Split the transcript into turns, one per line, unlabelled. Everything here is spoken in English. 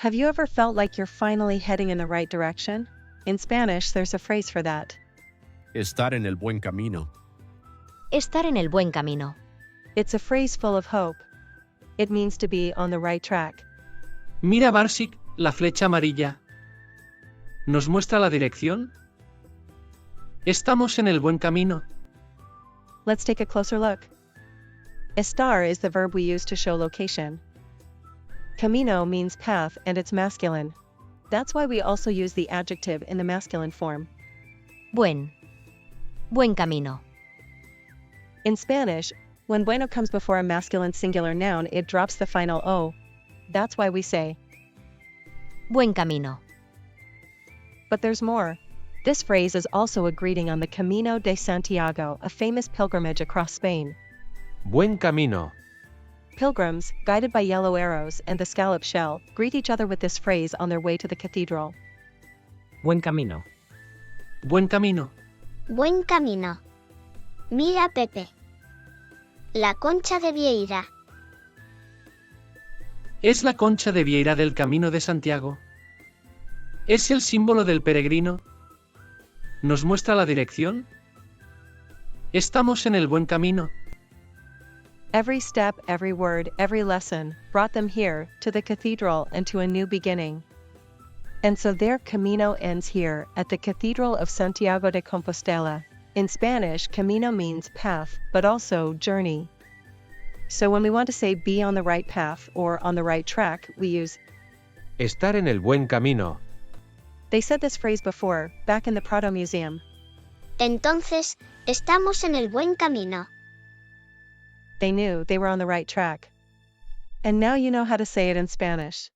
Have you ever felt like you're finally heading in the right direction? In Spanish, there's a phrase for that.
Estar en el buen camino.
Estar en el buen camino.
It's a phrase full of hope. It means to be on the right track.
Mira, Barsik, la flecha amarilla. ¿Nos muestra la dirección? Estamos en el buen camino.
Let's take a closer look. Estar is the verb we use to show location. Camino means path and it's masculine. That's why we also use the adjective in the masculine form.
Buen. Buen camino.
In Spanish, when bueno comes before a masculine singular noun, it drops the final O. That's why we say,
Buen camino.
but there's more. This phrase is also a greeting on the Camino de Santiago, a famous pilgrimage across Spain.
Buen camino.
Pilgrims, guided by yellow arrows and the scallop shell, greet each other with this phrase on their way to the cathedral.
Buen camino.
Buen camino.
Buen camino. Mira, Pepe. La concha de Vieira.
Es la concha de Vieira del Camino de Santiago. ¿Es el símbolo del peregrino? ¿Nos muestra la dirección? Estamos en el buen camino.
Every step, every word, every lesson brought them here, to the cathedral and to a new beginning. And so their camino ends here, at the Cathedral of Santiago de Compostela. In Spanish, camino means path, but also journey. So when we want to say be on the right path or on the right track, we use.
Estar en el buen camino.
They said this phrase before, back in the Prado Museum.
Entonces, estamos en el buen camino.
They knew they were on the right track. And now you know how to say it in Spanish.